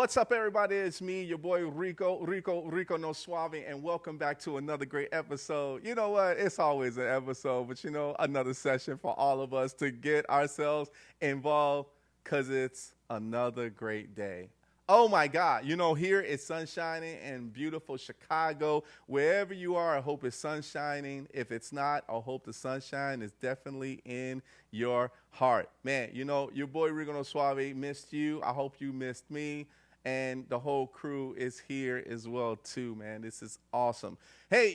What's up, everybody? It's me, your boy Rico no Suave, and welcome back to another great episode. You know what? It's always an episode, but another session for all of us to get ourselves involved because it's another great day. Oh my God. Here it's sun shining in beautiful Chicago. Wherever you are, I hope it's sun shining. If it's not, I hope the sunshine is definitely in your heart. Man, your boy Rico no Suave missed you. I hope you missed me. And the whole crew is here as well, too, man. This is awesome. Hey,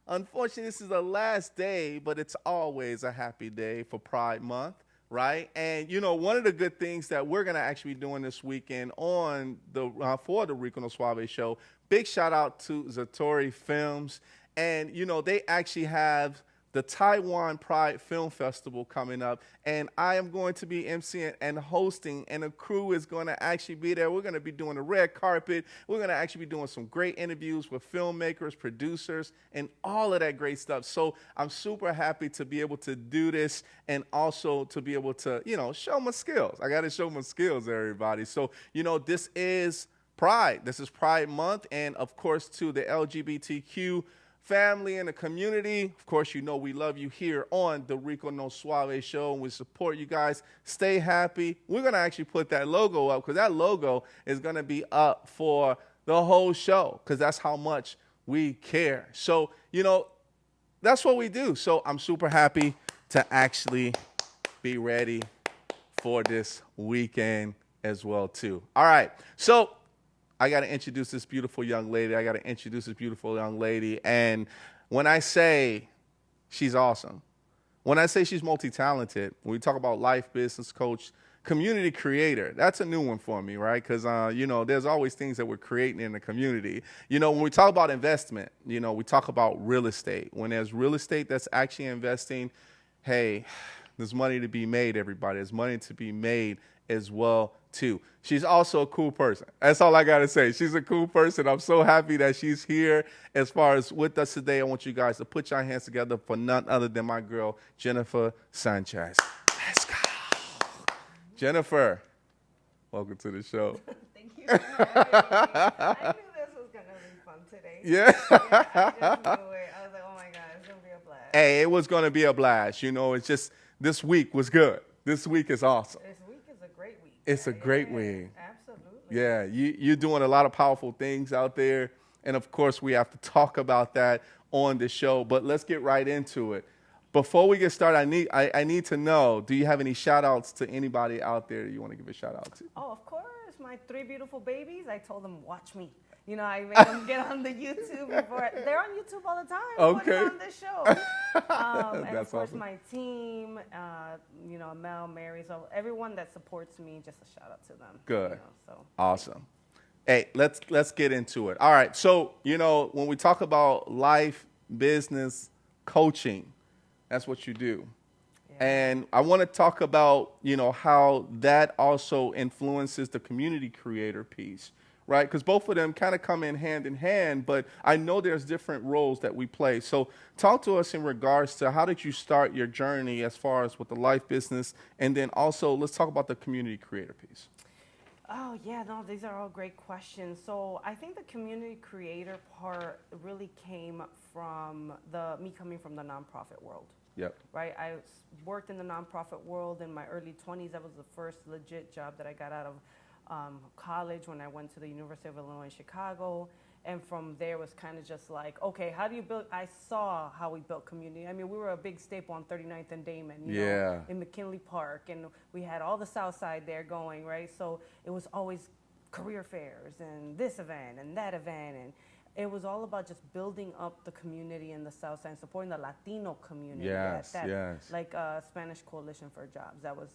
unfortunately, this is the last day, but it's always a happy day for Pride Month. Right. And, one of the good things that we're going to actually be doing this weekend on for the Rico no Suave show, big shout out to Zatori Films. And, they actually have the Taiwan Pride Film Festival coming up. And I am going to be emceeing and hosting, and the crew is going to actually be there. We're going to be doing the red carpet. We're going to actually be doing some great interviews with filmmakers, producers, and all of that great stuff. So I'm super happy to be able to do this and also to be able to, show my skills. I got to show my skills, everybody. So, this is Pride. This is Pride Month. And, of course, to the LGBTQ family and the community, of course, we love you here on the Rico no Suave show, and we support you guys. Stay happy. We're going to actually put that logo up because that logo is going to be up for the whole show because that's how much we care. So, that's what we do. So I'm super happy to actually be ready for this weekend as well, too. All right. So I got to introduce this beautiful young lady. And when I say she's awesome, when I say she's multi-talented, when we talk about life, business coach, community creator, that's a new one for me, right? Because, there's always things that we're creating in the community. When we talk about investment, we talk about real estate. When there's real estate that's actually investing, hey, there's money to be made, everybody. There's money to be made as well, too. She's also a cool person. That's all I got to say. She's a cool person. I'm so happy that she's here as far as with us today. I want you guys to put your hands together for none other than my girl, Jennifer Sanchez. Let's go. Jennifer, welcome to the show. Thank you for having me. I knew this was going to be fun today. Yeah. I just knew it. I was like, oh my God, it's going to be a blast. Hey, it was going to be a blast. It's just this week was good. This week is awesome. This week is a great week. It's a great week. Absolutely. Yeah, you're doing a lot of powerful things out there. And, of course, we have to talk about that on the show. But let's get right into it. Before we get started, I need to know, do you have any shout-outs to anybody out there you want to give a shout-out to? Oh, of course. My 3 beautiful babies, I told them, watch me. I made them get on the YouTube before. They're on YouTube all the time. Okay. Putting on this show. And, of course, awesome. my team, Mel, Mary. So everyone that supports me, just a shout-out to them. Good. So Awesome. Hey, let's get into it. All right. So, when we talk about life, business, coaching, that's what you do. Yeah. And I want to talk about, how that also influences the community creator piece, right? Because both of them kind of come in hand, but I know there's different roles that we play. So talk to us in regards to how did you start your journey as far as with the life business, and then also let's talk about the community creator piece. Oh, yeah, no, these are all great questions. So I think the community creator part really came from me coming from the nonprofit world. Yep. Right? I worked in the nonprofit world in my early 20s. That was the first legit job that I got out of college when I went to the University of Illinois in Chicago. And from there was kind of just like, okay, how do you build? I saw how we built community. I mean, we were a big staple on 39th and Damon, in McKinley Park. And we had all the South Side there going, right? So it was always career fairs and this event and that event. And it was all about just building up the community in the South Side and supporting the Latino community. Yes. Like Spanish Coalition for Jobs. That was,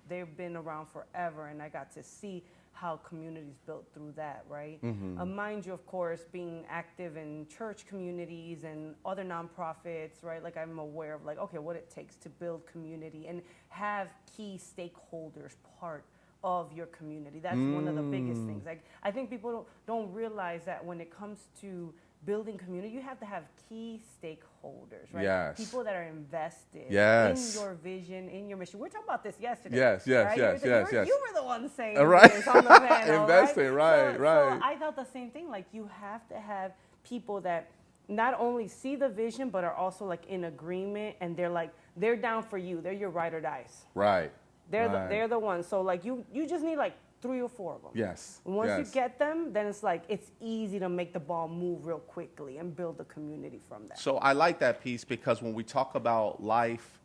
they've been around forever. And I got to see how communities built through that, right? Mm-hmm. Mind you, of course, being active in church communities and other nonprofits, right? Like I'm aware of what it takes to build community and have key stakeholders part of your community. That's one of the biggest things. Like I think people don't realize that when it comes to building community, you have to have key stakeholders, right? Yes. People that are invested Yes. in your vision, in your mission. We were talking about this yesterday. Yes, yes, right? yes, yes. You were the one saying Right. this on the panel, Investing, right, So right. I thought the same thing. Like, you have to have people that not only see the vision, but are also like in agreement, and they're down for you. They're your ride or dies. Right. They're the ones. So like you just need like 3 or 4 of them. Yes. Once you get them, then it's easy to make the ball move real quickly and build a community from that. So I like that piece, because when we talk about life,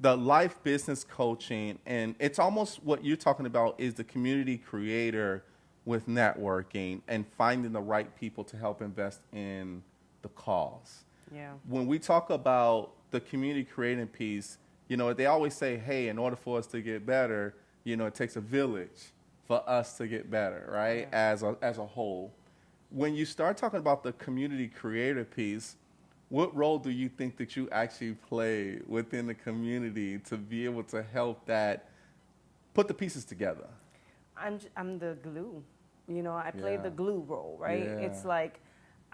the life business coaching, and it's almost what you're talking about is the community creator with networking and finding the right people to help invest in the cause. Yeah. When we talk about the community creating piece, they always say, hey, in order for us to get better, it takes a village for us to get better, right? Yeah. As a whole. When you start talking about the community creator piece, what role do you think that you actually play within the community to be able to help that put the pieces together? I'm the glue. I play the glue role, right? Yeah. It's like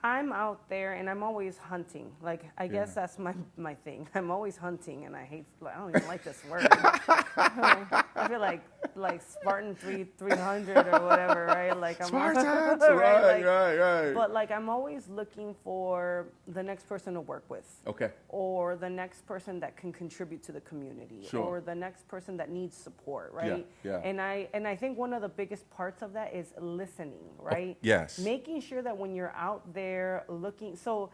I'm out there and I'm always hunting. Like, I guess that's my thing. I'm always hunting, and I don't even like this word. I feel like Spartan 300 or whatever, right? Like, I'm Spartans, right, right. But like, I'm always looking for the next person to work with. Okay. Or the next person that can contribute to the community. Sure. Or the next person that needs support, right? Yeah. And I think one of the biggest parts of that is listening, right? Yes. Making sure that when you're out there looking, so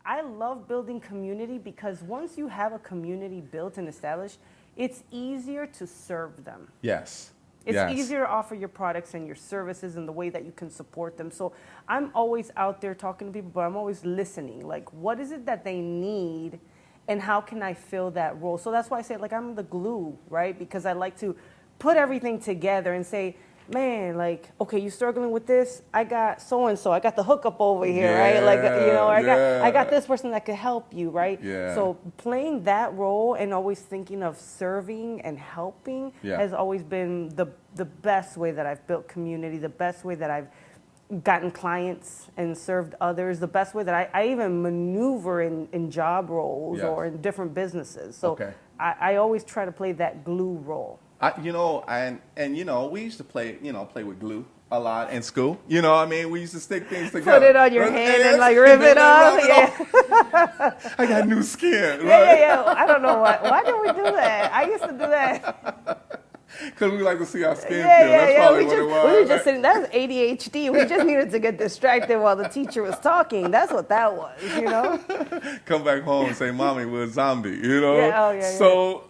I love building community, because once you have a community built and established, it's easier to serve them. Yes. It's easier to offer your products and your services and the way that you can support them. So I'm always out there talking to people, but I'm always listening. Like, what is it that they need, and how can I fill that role? So that's why I say, like, I'm the glue, right? Because I like to put everything together and say, man, like, okay, you struggling with this? I got so-and-so. I got the hookup over here, right? Like, I got this person that could help you, right? Yeah. So playing that role and always thinking of serving and helping has always been the best way that I've built community, the best way that I've gotten clients and served others, the best way that I even maneuver in job roles or in different businesses. So I always try to play that glue role. We used to play with glue a lot in school. We used to stick things together. Put it on your hand and like rip it off. I got new skin. Yeah. I don't know why did we do that? I used to do that. Because we like to see our skin feel. That's probably what it was. We were just sitting, that was ADHD. We just needed to get distracted while the teacher was talking. That's what that was, Come back home and say, Mommy, we're a zombie, So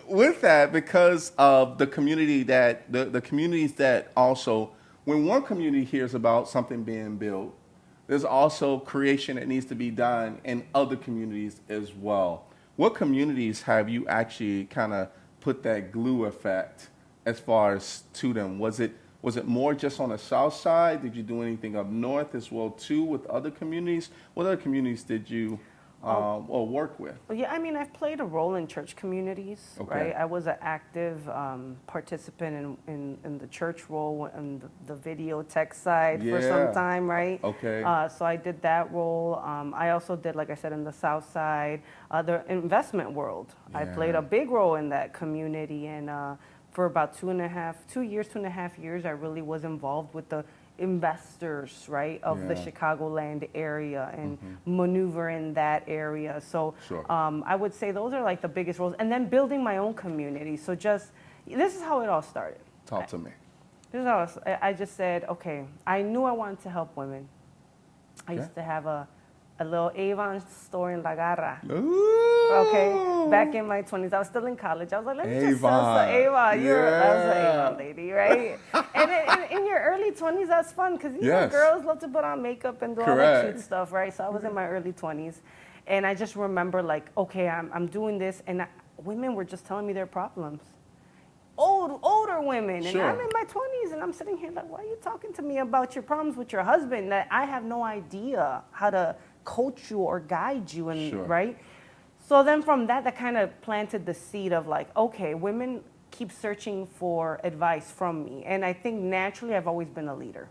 with that, because of the community the communities that also, when one community hears about something being built, there's also creation that needs to be done in other communities as well. What communities have you actually kind of put that glue effect as far as to them? Was it more just on the south side? Did you do anything up north as well too with other communities? What other communities did you or work with? Yeah, I've played a role in church communities, right? I was an active participant in the church role and the video tech side for some time, right? Okay. So I did that role. I also did, like I said, in the south side, the investment world. I played a big role in that community, and for about 2.5 years, I really was involved with the investors, right, of the Chicagoland area and maneuver in that area. So I would say those are like the biggest roles. And then building my own community. So this is how it all started. Talk to me. This is how I just said, okay, I knew I wanted to help women. I used to have a little Avon store in La Garra. Ooh. Okay, back in my 20s. I was still in college. I was like, let me just sell some Avon. I was an Avon lady, right? And in your early 20s, that's fun, because girls love to put on makeup and do all that cute stuff, right? So I was in my early 20s. And I just remember, like, okay, I'm doing this, and women were just telling me their problems. Older women, and I'm in my 20s, and I'm sitting here like, why are you talking to me about your problems with your husband that I have no idea how to coach you or guide you, and right? So then from that kind of planted the seed of like, okay, women keep searching for advice from me, and I think naturally I've always been a leader.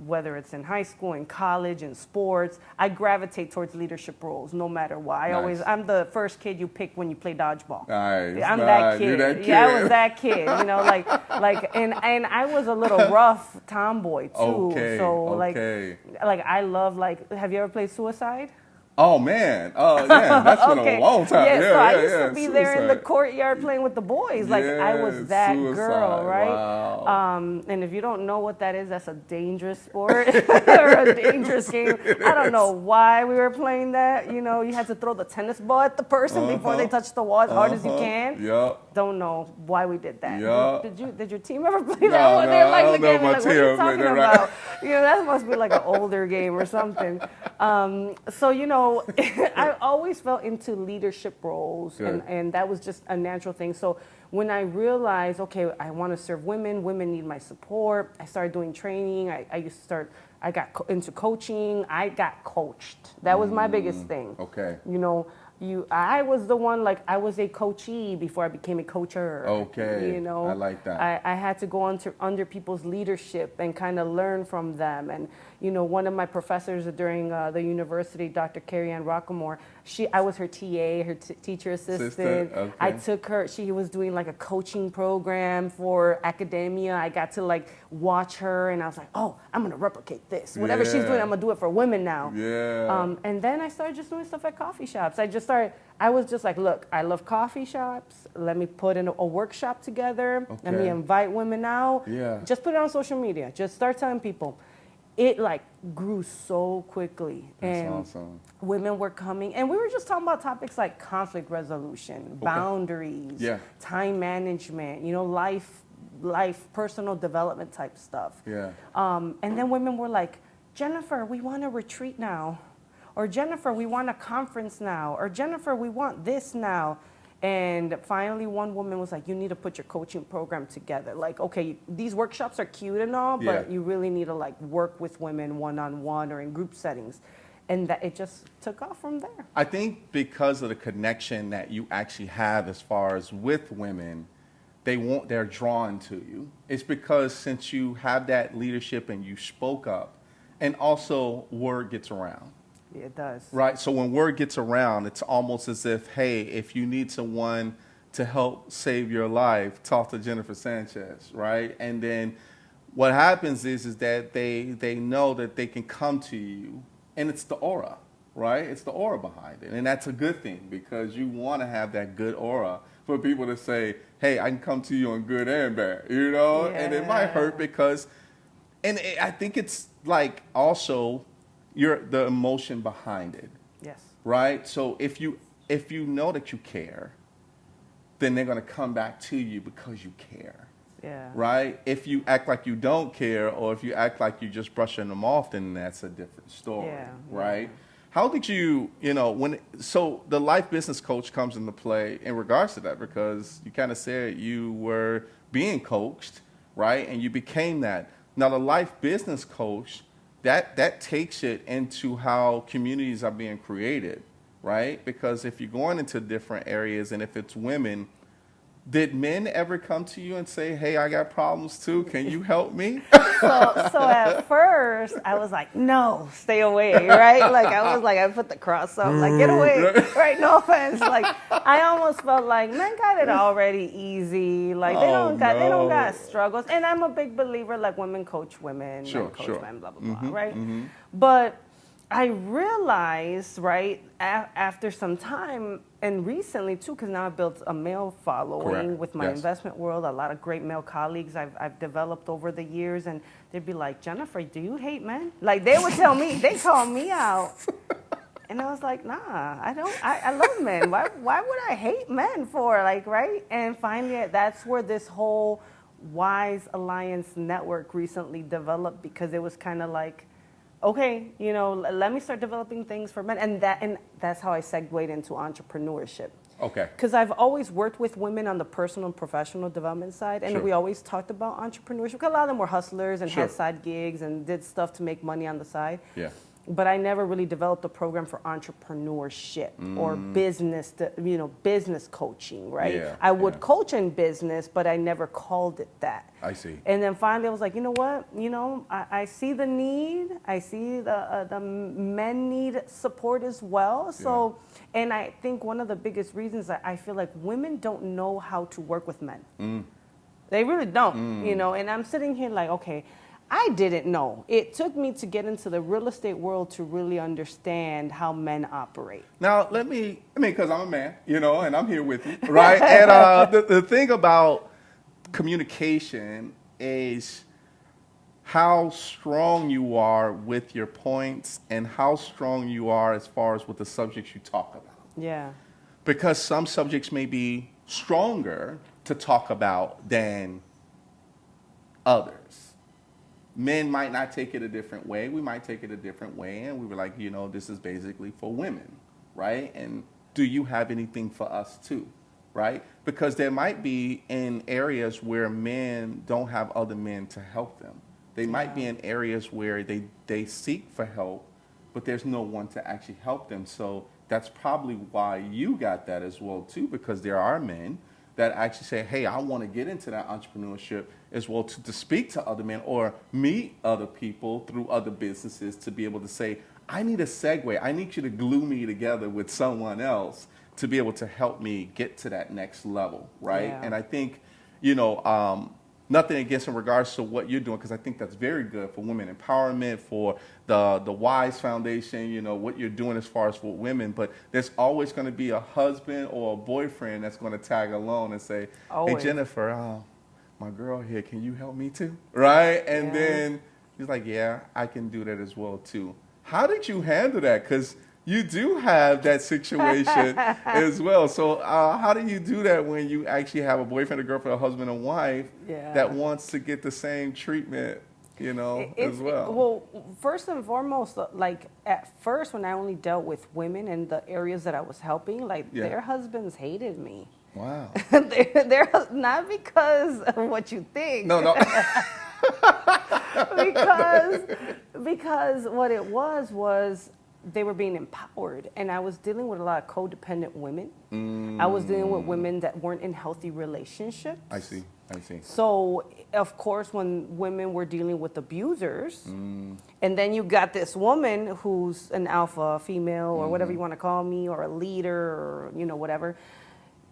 whether it's in high school, in college, in sports, I gravitate towards leadership roles no matter what. I'm the first kid you pick when you play dodgeball. Nice. I'm that kid. You're that kid. Yeah, I was that kid. You know, and I was a little rough tomboy too. Okay. So like I love have you ever played Suicide? Oh man, yeah, that's been a long time. Yeah, so I used to be there in the courtyard playing with the boys. Like I was that girl, right? Wow. And if you don't know what that is, that's a dangerous sport or a dangerous game. I don't know why we were playing that. You know, you had to throw the tennis ball at the person before they touch the wall as hard as you can. Yep. Don't know why we did that. Yep. Did your team ever play that one? They're like looking at me like, what are you talking about? You know, that must be like an older game or something. So you know. I always felt into leadership roles, and that was just a natural thing. So when I realized, okay, I want to serve women need my support, I started doing training. I got into coaching. I got coached. That was my biggest thing. Okay. You know, I was the one, like, I was a coachee before I became a coacher. Okay. You know, I like that. I had to go under people's leadership and kind of learn from them. And, you know, one of my professors during the university, Dr. Carrie Ann Rockamore, I was her TA, her teacher assistant. Okay. I took her, she was doing like a coaching program for academia. I got to like watch her and I was like, oh, I'm going to replicate this. Whatever she's doing, I'm going to do it for women now. Yeah. And then I started just doing stuff at coffee shops. I was just like, look, I love coffee shops. Let me put in a workshop together. Okay. Let me invite women out. Yeah. Just put it on social media. Just start telling people. It like grew so quickly. That's awesome. Women were coming, and we were just talking about topics like conflict resolution, boundaries, time management, you know, life, personal development type stuff. Yeah. And then women were like, Jennifer, we want a retreat now. Or Jennifer, we want a conference now. Or Jennifer, we want this now. And finally, one woman was like, you need to put your coaching program together. Like, okay, these workshops are cute and all, but you really need to like work with women one-on-one or in group settings. And that it just took off from there. I think because of the connection that you actually have as far as with women, they're drawn to you. It's because since you have that leadership and you spoke up, and also word gets around. Yeah, it does. Right. So when word gets around, it's almost as if, hey, if you need someone to help save your life, talk to Jennifer Sanchez. Right. And then what happens is that they know that they can come to you, and it's the aura. Right. It's the aura behind it. And that's a good thing because you want to have that good aura for people to say, hey, I can come to you on good and bad, you know, and it might hurt because, I think it's like also the emotion behind it. Yes. Right? So if you know that you care, then they're going to come back to you because you care. Yeah. Right? If you act like you don't care, or if you act like you're just brushing them off, then that's a different story. Yeah. Right? How did you know, so the life business coach comes into play in regards to that, because you kind of said you were being coached, right? And you became that. Now the life business coach, that takes it into how communities are being created, right? Because if you're going into different areas, and if it's women, did men ever come to you and say, hey, I got problems too, can you help me? So at first, I was like, no, stay away, right? Like, I put the cross up, like, get away, right? No offense. Like, I almost felt like men got it already easy. Like, they don't got struggles. And I'm a big believer, like, women coach women, men coach men, blah, blah, blah, right? Mm-hmm. But I realized, right, after some time, and recently too, because now I've built a male following with my investment world, a lot of great male colleagues I've developed over the years, and they'd be like, Jennifer, do you hate men? Like, they would tell me, they call me out. And I was like, nah, I don't, I love men. Why would I hate men for, like, right? And finally, that's where this whole Wise Alliance network recently developed, because it was kind of like, okay, you know, let me start developing things for men. And that's how I segued into entrepreneurship. Okay. Because I've always worked with women on the personal and professional development side, and we always talked about entrepreneurship, because a lot of them were hustlers and had side gigs and did stuff to make money on the side. Yeah. but I never really developed a program for entrepreneurship or business, business coaching, right? Yeah, I would yeah. coach in business, but I never called it that. I see. And then finally I was like, you know what? I see the need. I see the men need support as well. So, and I think one of the biggest reasons that I feel like women don't know how to work with men. They really don't, and I'm sitting here like, okay, I didn't know. It took me to get into the real estate world to really understand how men operate. Now, because I'm a man, and I'm here with you, right? And the thing about communication is how strong you are with your points and how strong you are as far as with the subjects you talk about. Yeah. Because some subjects may be stronger to talk about than others. Men might not take it a different way. We might take it a different way. And we were like, this is basically for women, right? And do you have anything for us too, right? Because there might be in areas where men don't have other men to help them. They might be in areas where they seek for help, but there's no one to actually help them. So that's probably why you got that as well too, because there are men that actually say, hey, I want to get into that entrepreneurship as well to speak to other men or meet other people through other businesses to be able to say, I need a segue. I need you to glue me together with someone else to be able to help me get to that next level, right? Yeah. And I think, nothing against in regards to what you're doing, because I think that's very good for women empowerment, for the Wise Foundation, what you're doing as far as for women. But there's always going to be a husband or a boyfriend that's going to tag along and say, Always. hey, Jennifer, my girl here, can you help me too? Right? And then he's like, yeah, I can do that as well too. How did you handle that? Because you do have that situation as well. So how do you do that when you actually have a boyfriend, a girlfriend, a husband, and wife that wants to get the same treatment, as well? Well, first and foremost, like at first when I only dealt with women in the areas that I was helping, like their husbands hated me. Wow. they're not because of what you think. No. because what it was they were being empowered, and I was dealing with a lot of codependent women. I was dealing with women that weren't in healthy relationships. I see. So, of course, when women were dealing with abusers, and then you got this woman who's an alpha female or whatever you want to call me, or a leader, or whatever,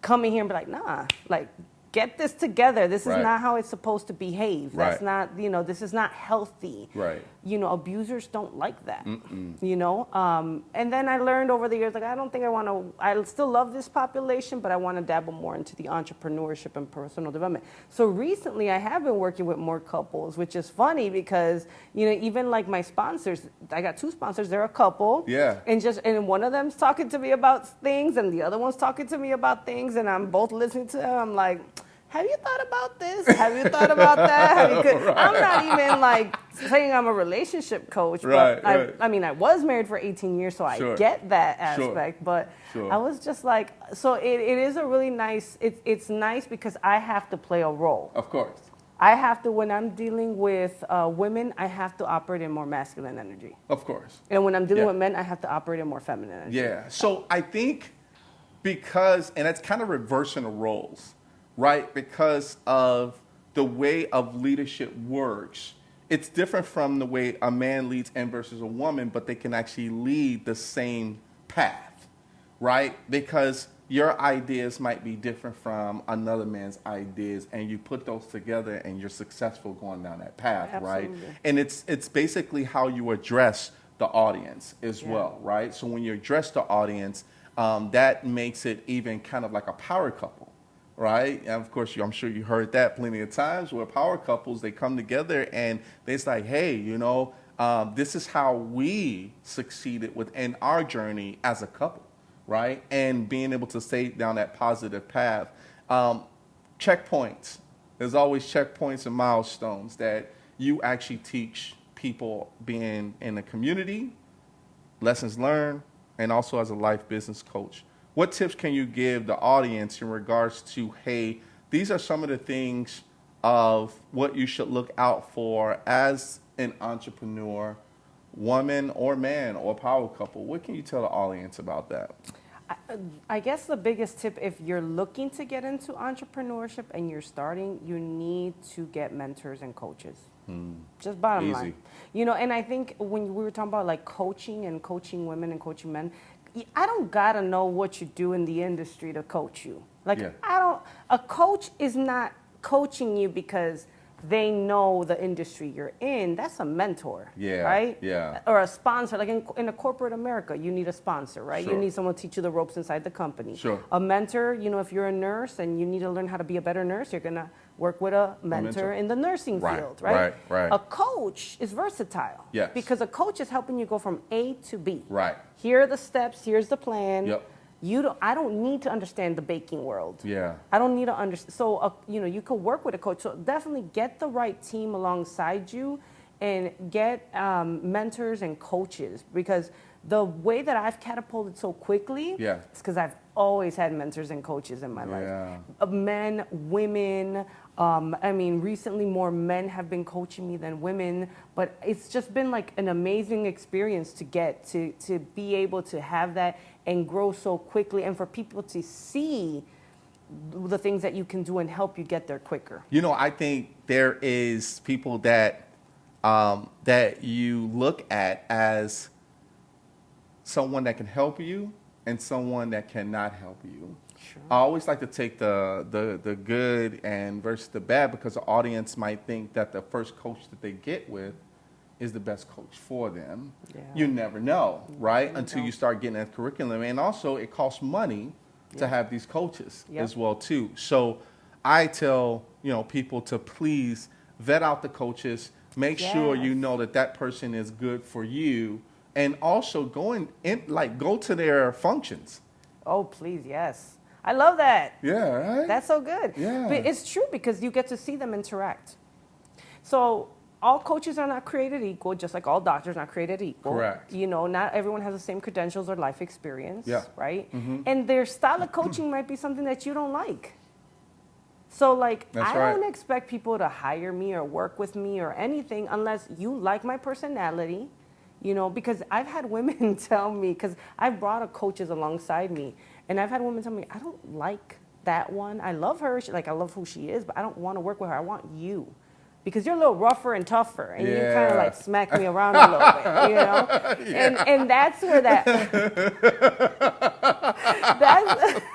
coming here and be like, nah, like, get this together. This is not how it's supposed to behave. That's not, this is not healthy. Right. Abusers don't like that. And then I learned over the years, like, I don't think I still love this population, but I want to dabble more into the entrepreneurship and personal development. So recently I have been working with more couples, which is funny because, even like my sponsors, I got 2 sponsors, they're a couple. Yeah. And one of them's talking to me about things and the other one's talking to me about things, and I'm both listening to them. I'm like, have you thought about this? Have you thought about that? I'm not even like saying I'm a relationship coach, but I mean, I was married for 18 years, so I get that aspect, but I was just like, so it is a really nice, it's nice because I have to play a role. Of course. I have to, when I'm dealing with women, I have to operate in more masculine energy. Of course. And when I'm dealing with men, I have to operate in more feminine energy. Yeah. So I think because, and it's kind of reversing the roles, right? Because of the way of leadership works, it's different from the way a man leads and versus a woman, but they can actually lead the same path, right? Because your ideas might be different from another man's ideas, and you put those together and you're successful going down that path. Absolutely. Right? And it's basically how you address the audience as well, right? So when you address the audience, that makes it even kind of like a power couple. Right? And of course, I'm sure you heard that plenty of times where power couples, they come together and they're like, hey, this is how we succeeded within our journey as a couple, right? And being able to stay down that positive path. Checkpoints. There's always checkpoints and milestones that you actually teach people being in the community, lessons learned, and also as a life business coach. What tips can you give the audience in regards to, hey, these are some of the things of what you should look out for as an entrepreneur woman or man or power couple. What can you tell the audience about that? I guess the biggest tip, if you're looking to get into entrepreneurship and you're starting, you need to get mentors and coaches. Just bottom line. You know, and I think when we were talking about like coaching and coaching women and coaching men, I don't gotta know what you do in the industry to coach you. Like, a coach is not coaching you because they know the industry you're in. That's a mentor, right? Yeah. Or a sponsor. Like in a corporate America, you need a sponsor, right? Sure. You need someone to teach you the ropes inside the company. Sure. A mentor, you know, if you're a nurse and you need to learn how to be a better nurse, you're gonna work with a mentor in the nursing field, right? Right. A coach is versatile. Yes. Because a coach is helping you go from A to B. Right. Here are the steps. Here's the plan. Yep. I don't need to understand the baking world. Yeah. I don't need to understand. So, you know, you could work with a coach. So definitely get the right team alongside you and get mentors and coaches, because the way that I've catapulted so quickly is because I've always had mentors and coaches in my life. Men, women. I mean, recently more men have been coaching me than women, but it's just been like an amazing experience to get to be able to have that and grow so quickly, and for people to see the things that you can do and help you get there quicker. You know, I think there is people that that you look at as someone that can help you and someone that cannot help you. Sure. I always like to take the good and versus the bad, because the audience might think that the first coach that they get with is the best coach for them. Yeah. You never know, right? Until you start getting that curriculum. And also it costs money to have these coaches as well too. So I tell, you know, people to please vet out the coaches, make sure you know that that person is good for you, and also go to their functions. Oh, please, yes. I love that. Yeah, right? That's so good. Yeah. But it's true, because you get to see them interact. So all coaches are not created equal, just like all doctors are not created equal. Correct. You know, not everyone has the same credentials or life experience, right? Mm-hmm. And their style of coaching might be something that you don't like. So, like, I don't expect people to hire me or work with me or anything unless you like my personality, you know, because I've had women tell me, because I've brought a coaches alongside me, and I've had women tell me, I don't like that one. I love her. I love who she is, but I don't want to work with her. I want you. Because you're a little rougher and tougher, and you kind of like smack me around a little bit, you know? And that's where that's,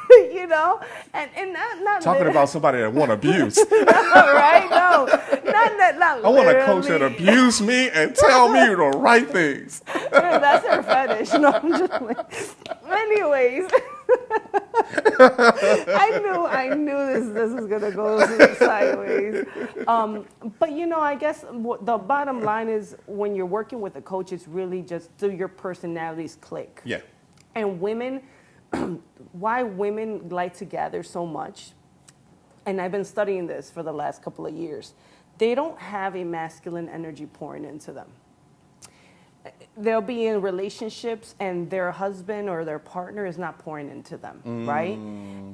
you know, and not talking about somebody that want abuse. Right? No, not I want a coach that abuse me and tell me the right things. That's her fetish. No, I'm just like, anyways. I knew this was gonna go sideways. But you know, I guess the bottom line is, when you're working with a coach, it's really just do your personalities click. Yeah. And women, why women like to gather so much, and I've been studying this for the last couple of years, they don't have a masculine energy pouring into them. They'll be in relationships and their husband or their partner is not pouring into them, right?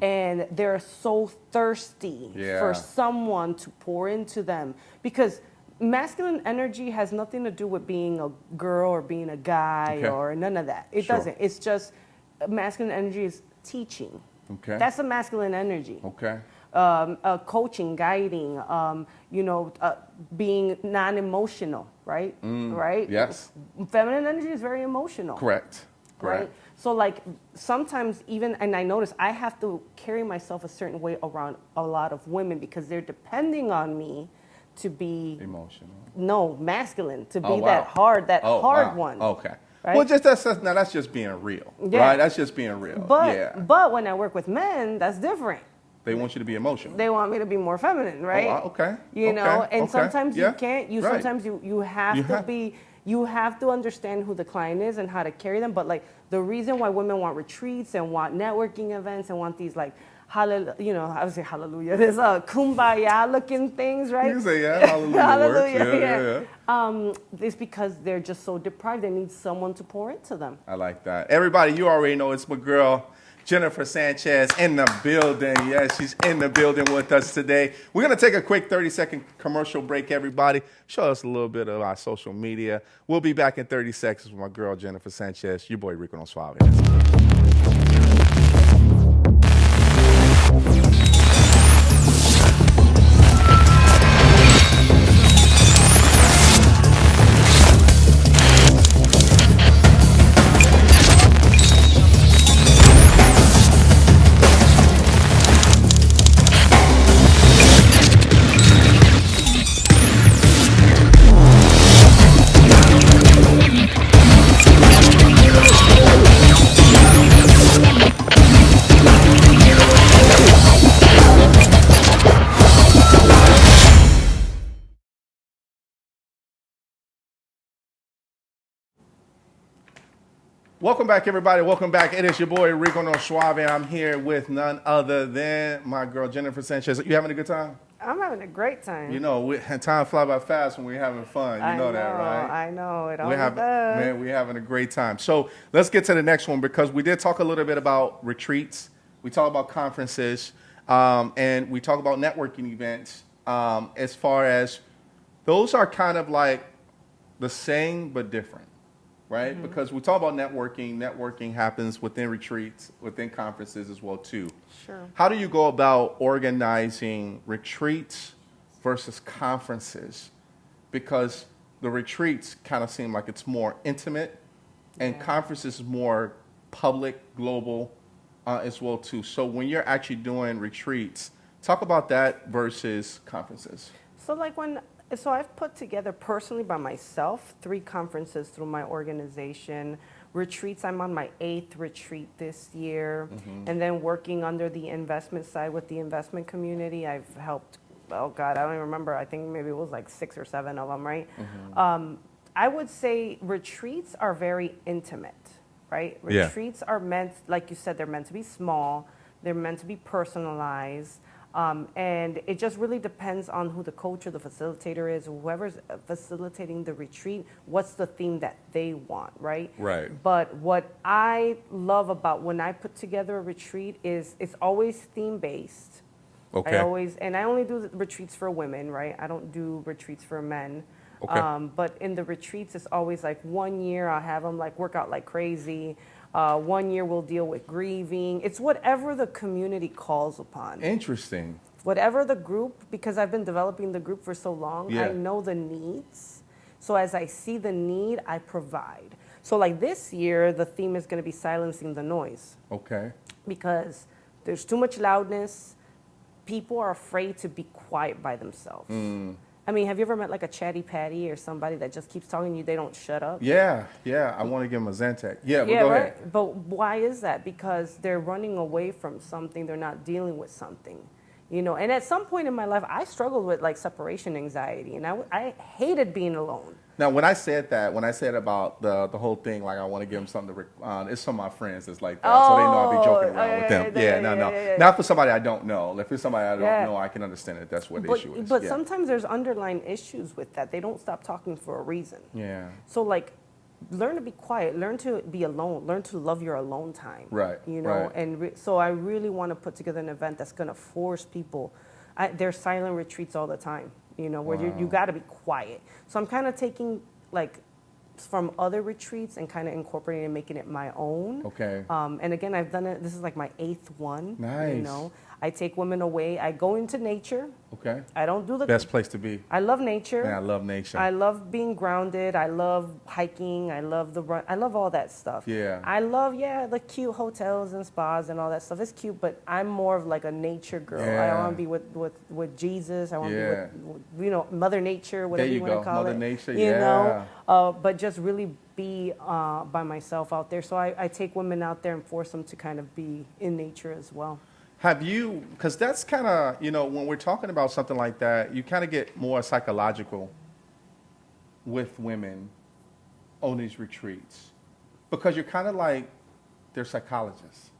And they're so thirsty for someone to pour into them, because masculine energy has nothing to do with being a girl or being a guy or none of that. It doesn't. It's just masculine energy is teaching. Okay. That's a masculine energy. Okay. Coaching, guiding, you know, being non-emotional, right? Right? Yes. Feminine energy is very emotional. Correct. Right? So, like, sometimes even, and I notice I have to carry myself a certain way around a lot of women, because they're depending on me to be emotional. No, masculine, to be that hard one. Okay. Right? Well, that's just being real, right? That's just being real. But when I work with men, that's different. They want you to be emotional. They want me to be more feminine, right? Oh, okay. You know, and sometimes you can't. Sometimes you have to understand who the client is and how to carry them. But like, the reason why women want retreats and want networking events and want these like hallelujah, I would say hallelujah. There's kumbaya looking things, right? You can say hallelujah. Hallelujah. It's because they're just so deprived. They need someone to pour into them. I like that. Everybody, you already know it's my girl, Jennifer Sanchez in the building. Yes, she's in the building with us today. We're going to take a quick 30-second commercial break, everybody. Show us a little bit of our social media. We'll be back in 30 seconds with my girl, Jennifer Sanchez. Your boy, Rico on Suave. Welcome back, everybody. Welcome back. It is your boy, Rico no Suave, and I'm here with none other than my girl, Jennifer Sanchez. You having a good time? I'm having a great time. You know, time fly by fast when we're having fun. You know that, right? I know. It always does. Man, we're having a great time. So let's get to the next one because we did talk a little bit about retreats. We talk about conferences, and we talk about networking events. As far as those are kind of like the same but different. Right? Mm-hmm. Because we talk about networking. Networking happens within retreats, within conferences as well, too. Sure. How do you go about organizing retreats versus conferences? Because the retreats kind of seem like it's more intimate, and conferences is more public, global as well, too. So when you're actually doing retreats, talk about that versus conferences. So I've put together personally by myself 3 conferences through my organization. Retreats, I'm on my 8th retreat this year. Mm-hmm. And then working under the investment side with the investment community, I've helped, oh God, I don't even remember. I think maybe it was like 6 or 7 of them, right? Mm-hmm. I would say retreats are very intimate, right? Retreats are meant, like you said, they're meant to be small. They're meant to be personalized. And it just really depends on who the coach or the facilitator is, whoever's facilitating the retreat, what's the theme that they want, right? Right. But what I love about when I put together a retreat is it's always theme-based. Okay. I only do retreats for women, right? I don't do retreats for men. Okay. But in the retreats, it's always like 1 year I'll have them like work out like crazy. 1 year we'll deal with grieving. It's whatever the community calls upon. Interesting. Whatever the group, because I've been developing the group for so long, I know the needs. So as I see the need, I provide. So like this year, the theme is going to be silencing the noise. Okay. Because there's too much loudness. People are afraid to be quiet by themselves. I mean, have you ever met like a chatty patty or somebody that just keeps talking to you, they don't shut up? Yeah. I want to give them a Zantac. Yeah, but go ahead. But why is that? Because they're running away from something. They're not dealing with something. You know, and at some point in my life, I struggled with like separation anxiety, and I hated being alone. Now, when I said about the whole thing, like I want to give them something to, it's some of my friends that's like that, so they know I'll be joking around with them. No. Not for somebody I don't know. If it's somebody I don't know, I can understand that that's what the issue is. But sometimes there's underlying issues with that. They don't stop talking for a reason. Yeah. So like, learn to be quiet. Learn to be alone. Learn to love your alone time. Right. You know, and so I really want to put together an event that's going to force people. There's silent retreats all the time. You know, where you got to be quiet. So I'm kind of taking like from other retreats and kind of incorporating and making it my own. Okay. And again, I've done it. This is like my 8th one. Nice. You know, I take women away. I go into nature. Okay. I don't do the best place to be. I love nature. Yeah, I love nature. I love being grounded. I love hiking. I love the run. I love all that stuff. Yeah. I love the cute hotels and spas and all that stuff. It's cute, but I'm more of like a nature girl. Yeah. I want to be with Jesus. I want to be with Mother Nature, whatever you want to call Mother it. Mother Nature. You know, but just really be by myself out there. So I take women out there and force them to kind of be in nature as well. Have you, because that's kind of, you know, when we're talking about something like that, you kind of get more psychological with women on these retreats because you're kind of like, they're psychologists,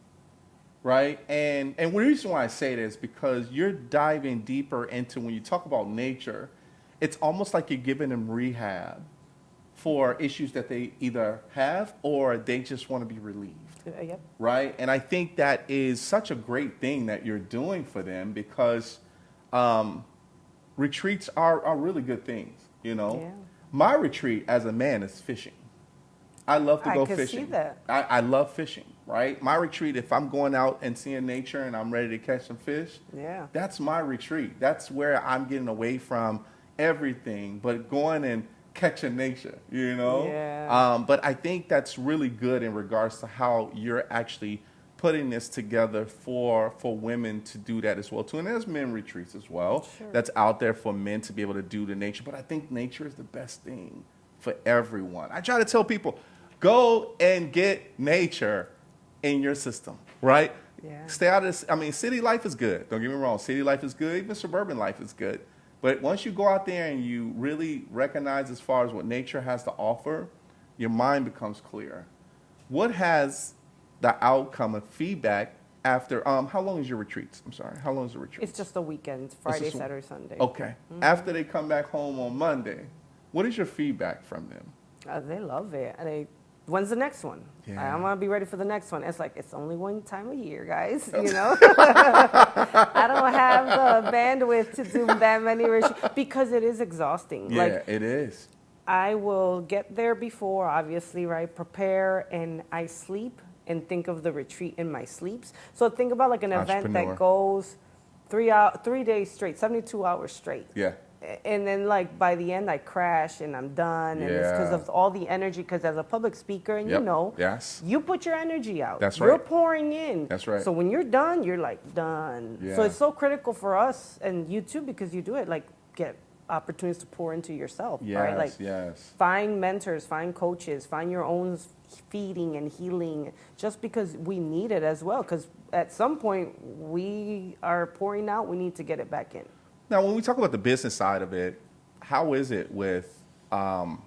right? And the reason why I say this is because you're diving deeper into, when you talk about nature, it's almost like you're giving them rehab for issues that they either have or they just want to be relieved. Yep. Right? And I think that is such a great thing that you're doing for them because retreats are really good things, you know? Yeah. My retreat as a man is fishing. I love to go I fishing. see that. I love fishing, right? My retreat, if I'm going out and seeing nature and I'm ready to catch some fish, Yeah. that's my retreat. That's where I'm getting away from everything, but going and catching nature, you know? Yeah. But I think that's really good in regards to how you're actually putting this together for women to do that as well too. And there's men retreats as well. Sure. That's out there for men to be able to do the nature. But I think nature is the best thing for everyone. I try to tell people, go and get nature in your system, right? Yeah. Stay out of this. I mean, city life is good. Don't get me wrong. City life is good. Even suburban life is good. But once you go out there and you really recognize as far as what nature has to offer, your mind becomes clear. What has the outcome of feedback after, how long is your retreats? I'm sorry. How long is the retreat? It's just a weekend, Friday, just a- Saturday, Sunday. Okay. After they come back home on Monday, what is your feedback from them? They love it. When's the next one? Yeah. I want to be ready for the next one. It's like, it's only one time a year, guys, you know? I don't have the bandwidth to do that many retreats because it is exhausting. Yeah, Like, it is. I will get there before, obviously, right? Prepare, and I sleep and think of the retreat in my sleeps. So think about like an event Entrepreneur. that goes 3 days straight, 72 hours straight. Yeah. And then like by the end I crash and I'm done. And it's because Yeah. of all the energy, because as a public speaker, and Yep. you know, Yes. you put your energy out. That's You're right. pouring in. That's right. So when you're done, you're like done. Yeah. So it's so critical for us and you too, because you do it, like get opportunities to pour into yourself, Yes, right? Like yes. find mentors, find coaches, find your own feeding and healing, just because we need it as well. Because at some point we are pouring out, we need to get it back in. Now, when we talk about the business side of it, how is it with, from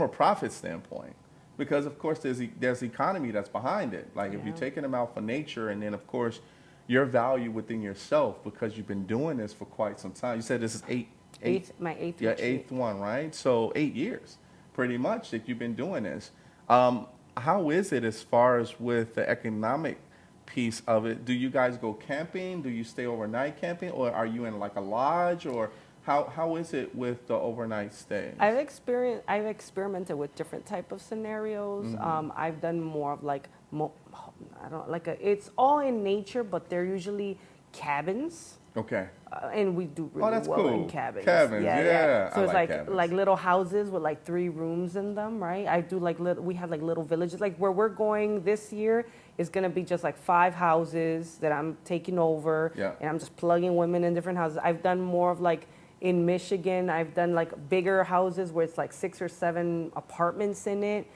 a profit standpoint? Because of course there's economy that's behind it. Like if you're Yeah. taking them out for nature, and then of course your value within yourself, because you've been doing this for quite some time. You said this is My eighth your retreat. eighth one, right? So 8 years, pretty much, that you've been doing this. How is it as far as with the economic piece of it? Do you guys go camping? Do you stay overnight camping, or are you in like a lodge, or how is it with the overnight stay? I've experimented with different type of scenarios. Mm-hmm. I've done more of like, it's all in nature, but they're usually cabins. Okay. And we do really that's well cool. in cabins. Cabins, yeah. So I it's like like cabins. little houses with like 3 rooms in them, right? I do like we have like little villages. Like where we're going this year is gonna be just like 5 houses that I'm taking over, Yeah. and I'm just plugging women in different houses. I've done more of like in Michigan. I've done like bigger houses where it's like 6 or 7 apartments in it.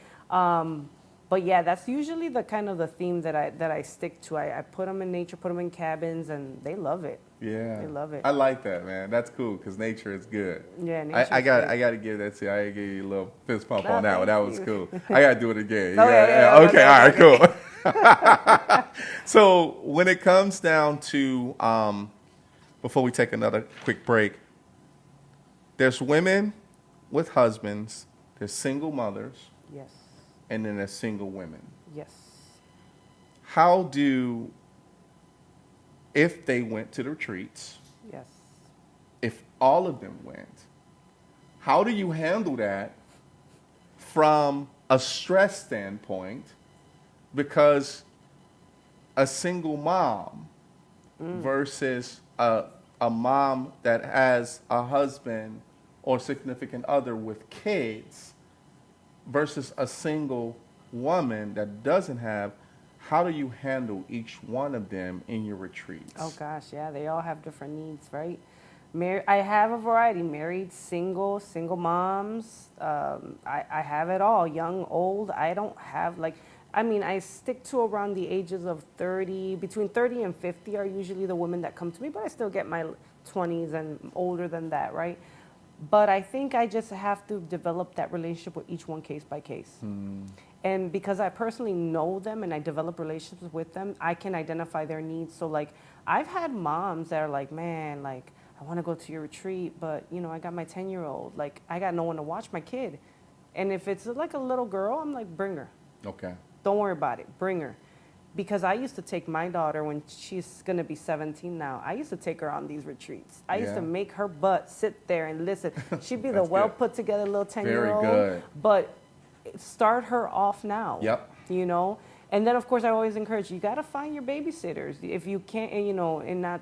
But yeah, that's usually the kind of the theme that I stick to. I put them in nature, put them in cabins, and they love it. Yeah. They love it. I like that, man. That's cool because nature is good. Yeah, I nature's got great. I got to give that to you. I give you a little fist pump Oh, on that one. thank That was you. cool. I got to do it again. Okay, yeah, Okay. okay, All right. Cool. So when it comes down to, before we take another quick break, there's women with husbands. There's single mothers, Yes. and then there's single women. Yes. How do, if they went to the retreats, Yes. if all of them went, how do you handle that from a stress standpoint? Because a single mom versus a mom that has a husband or significant other with kids versus a single woman that doesn't have, how do you handle each one of them in your retreats? Oh gosh, yeah, they all have different needs, right? I have a variety: married, single moms. I have it all, young, old. I don't have I stick to around the ages of 30, between 30 and 50 are usually the women that come to me, but I still get my 20s and older than that, right? But I think I just have to develop that relationship with each one case by case. And because I personally know them and I develop relationships with them, I can identify their needs. So like, I've had moms that are like, man, like, I want to go to your retreat, but I got my 10-year-old. Like, I got no one to watch my kid. And if it's like a little girl, I'm like, bring her. Okay. Don't worry about it. Bring her. Because I used to take my daughter when she's going to be 17 now. I used to take her on these retreats. I used to make her butt sit there and listen. She'd be the well put together little 10-year-old. Very good. But start her off now. Yep. You know? And then, of course, I always encourage you got to find your babysitters. If you can't, and not,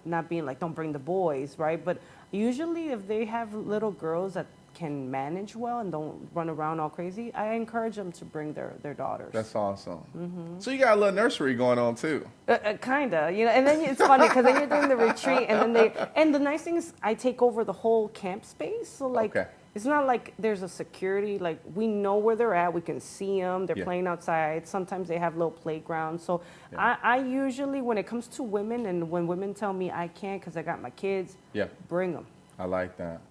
not being like, don't bring the boys, right? But usually if they have little girls that can manage well and don't run around all crazy, I encourage them to bring their daughters. That's awesome. So you got a little nursery going on too. Kinda, and then it's funny because then you're doing the retreat, and then and the nice thing is I take over the whole camp space, so like it's not like there's a security, like we know where they're at, we can see them, they're playing outside. Sometimes they have little playgrounds. So I usually, when it comes to women, and when women tell me I can't because I got my kids, bring them. I like that.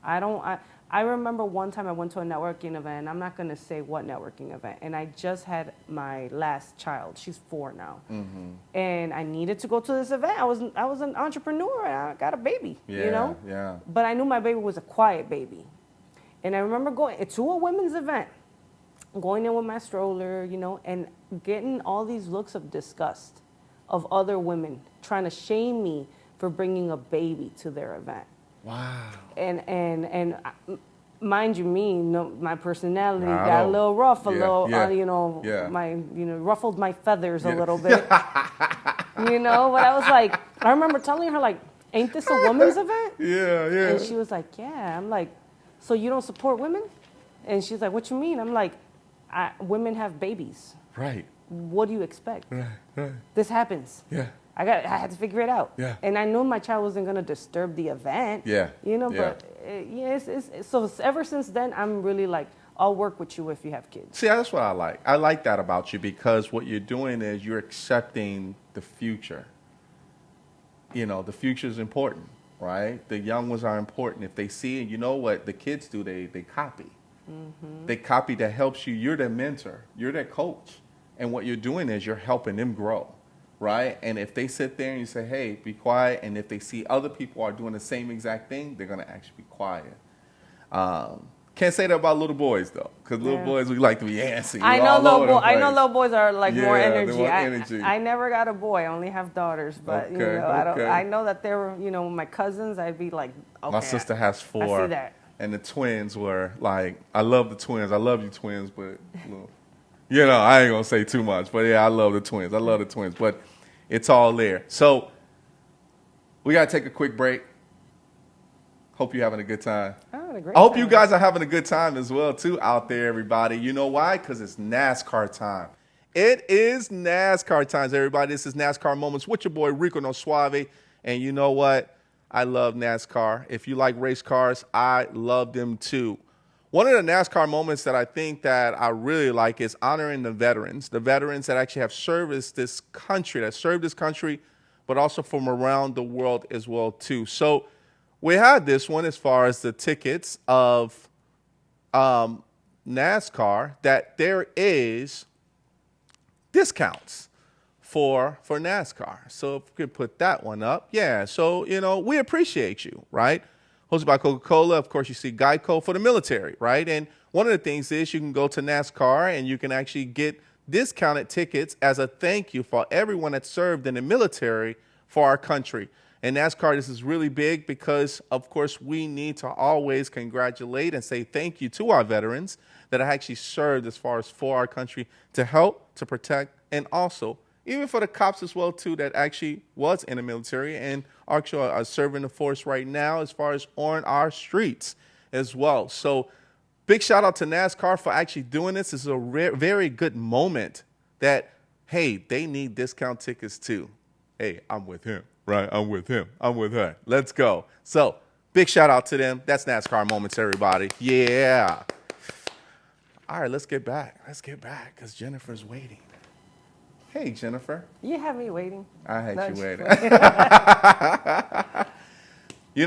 I remember one time I went to a networking event. I'm not going to say what networking event. And I just had my last child. She's 4 now. And I needed to go to this event. I was an entrepreneur. And I got a baby, Yeah. But I knew my baby was a quiet baby. And I remember going to a women's event, going in with my stroller, and getting all these looks of disgust of other women trying to shame me for bringing a baby to their event. Wow. And mind you, my personality got a little rough, ruffled my feathers a little bit, But I was like, I remember telling her, like, ain't this a women's event? Yeah. And she was like, yeah. I'm like, so you don't support women? And she's like, what you mean? I'm like, women have babies. Right. What do you expect? Right. This happens. Yeah. I had to figure it out. Yeah. And I knew my child wasn't going to disturb the event. Yeah. But so ever since then, I'm really like, I'll work with you if you have kids. See, that's what I like. I like that about you because what you're doing is you're accepting the future. The future is important, right? The young ones are important. If they see, and you know what the kids do, they copy. They copy that helps you. You're their mentor. You're their coach. And what you're doing is you're helping them grow. Right? And if they sit there and you say, hey, be quiet, and if they see other people are doing the same exact thing, they're going to actually be quiet. Can't say that about little boys, though, because little boys, we like to be antsy. I know little boys are like more energy. I never got a boy. I only have daughters. But, I know that they were, my cousins, I'd be like, okay. My sister has 4. I see that. And the twins were like, I love the twins. I love you, twins, but... I ain't going to say too much, but I love the twins. But it's all there. So we got to take a quick break. Hope you're having a good time. I hope you guys are having a good time as well, too, out there, everybody. You know why? Because it's NASCAR time. It is NASCAR time, everybody. This is NASCAR Moments with your boy, Rico no Suave. And you know what? I love NASCAR. If you like race cars, I love them, too. One of the NASCAR moments that I think that I really like is honoring the veterans that actually have served this country, but also from around the world as well, too. So we had this one as far as the tickets of NASCAR, that there is discounts for NASCAR. So if we could put that one up. Yeah, so, we appreciate you, right? Hosted by Coca-Cola. Of course, you see Geico for the military, right? And one of the things is you can go to NASCAR and you can actually get discounted tickets as a thank you for everyone that served in the military for our country. And NASCAR, this is really big because, of course, we need to always congratulate and say thank you to our veterans that have actually served as far as for our country to help, to protect, and also even for the cops as well, too, that actually was in the military and actually are serving the force right now as far as on our streets as well. So big shout out to NASCAR for actually doing this. This is a very good moment that, hey, they need discount tickets, too. Hey, I'm with him, right? I'm with him. I'm with her. Let's go. So big shout out to them. That's NASCAR Moments, everybody. Yeah. All right, let's get back because Jennifer's waiting. Hey, Jennifer. You have me waiting. I hate you waiting. We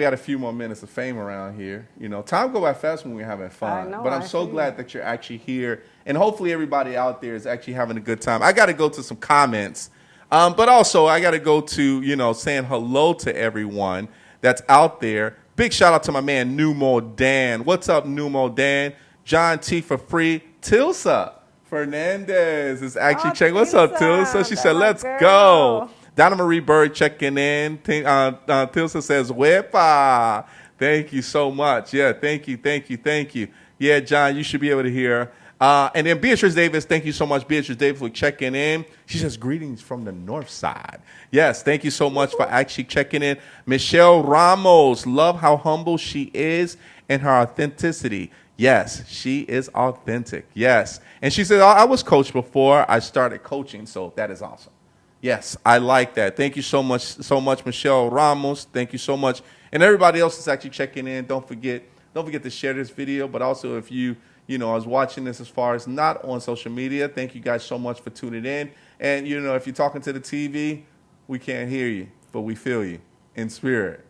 got a few more minutes of fame around here. Time go by fast when we're having fun. I know, but I'm so glad that you're actually here. And hopefully everybody out there is actually having a good time. I got to go to some comments. But also I got to go to, saying hello to everyone that's out there. Big shout out to my man, Numo Dan. What's up, Numo Dan? John T for free. Tilsa Fernandez is actually Oh, checking. What's up, Tilsa? She Tilsa, said, my let's girl. go. Donna Marie Bird checking in. Tilsa says, Wepa. Thank you so much. Yeah, thank you. Yeah, John, you should be able to hear. And then Beatrice Davis, thank you so much, Beatrice Davis, for checking in. She says, greetings from the north side. Yes, thank you so much for actually checking in. Michelle Ramos, love how humble she is and her authenticity. Yes, she is authentic. Yes. And she said, I was coached before I started coaching, so that is awesome. Yes, I like that. Thank you so much, Michelle Ramos. Thank you so much. And everybody else is actually checking in. Don't forget to share this video. But also, if you was watching this as far as not on social media, thank you guys so much for tuning in. And, if you're talking to the TV, we can't hear you, but we feel you in spirit.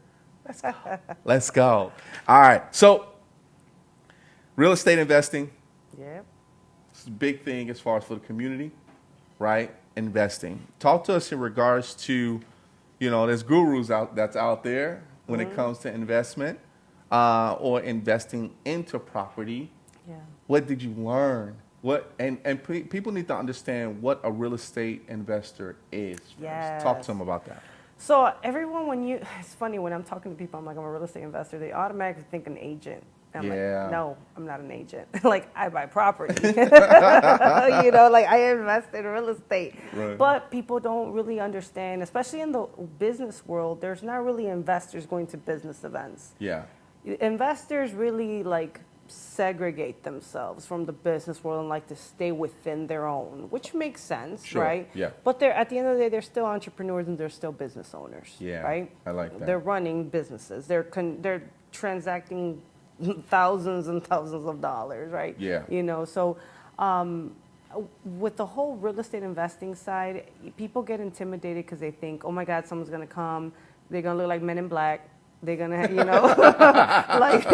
Let's go. All right. So, real estate investing. Yep. It's a big thing as far as for the community, right? Investing. Talk to us in regards to, there's gurus that's out there when it comes to investment or investing into property. Yeah. What did you learn? People need to understand what a real estate investor is first. Yes. Talk to them about that. So everyone, it's funny when I'm talking to people, I'm like, I'm a real estate investor. They automatically think an agent. And I'm like, no, I'm not an agent. Like, I buy property. Like I invest in real estate. Right. But people don't really understand, especially in the business world, there's not really investors going to business events. Yeah. Investors really like segregate themselves from the business world and like to stay within their own, which makes sense, Sure. right? Yeah. But they're at the end of the day, they're still entrepreneurs and they're still business owners, Yeah. right? I like that. They're running businesses. They're transacting thousands and thousands of dollars, right? Yeah. So with the whole real estate investing side, people get intimidated because they think, oh my God, someone's going to come. They're going to look like Men in Black. They're going to, like,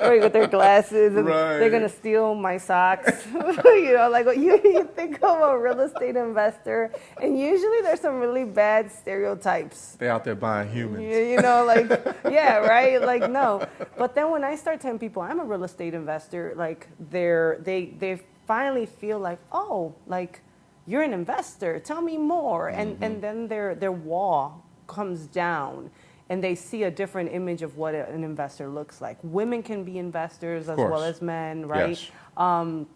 right, with their glasses, and right. They're going to steal my socks. Like you think of a real estate investor, and usually there's some really bad stereotypes. They out there buying humans. Yeah, right? Like, no. But then when I start telling people I'm a real estate investor, like, they finally feel like, oh, like, you're an investor. Tell me more. Mm-hmm. And then their wall comes down. And they see a different image of what an investor looks like. Women can be investors as well as men, right? Yes.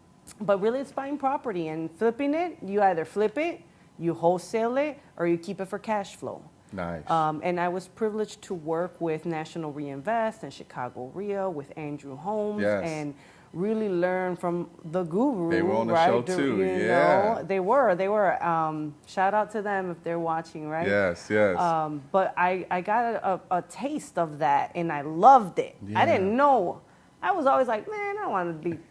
But really, it's buying property and flipping it. You either flip it, you wholesale it, or you keep it for cash flow. Nice. And I was privileged to work with National Reinvest and Chicago RIA with Andrew Holmes. Yes. And really learn from the guru. They were on the right? show too. You Yeah. know, they were. Shout out to them if they're watching, right? Yes. But I got a taste of that, and I loved it. Yeah. I didn't know. I was always like, man, I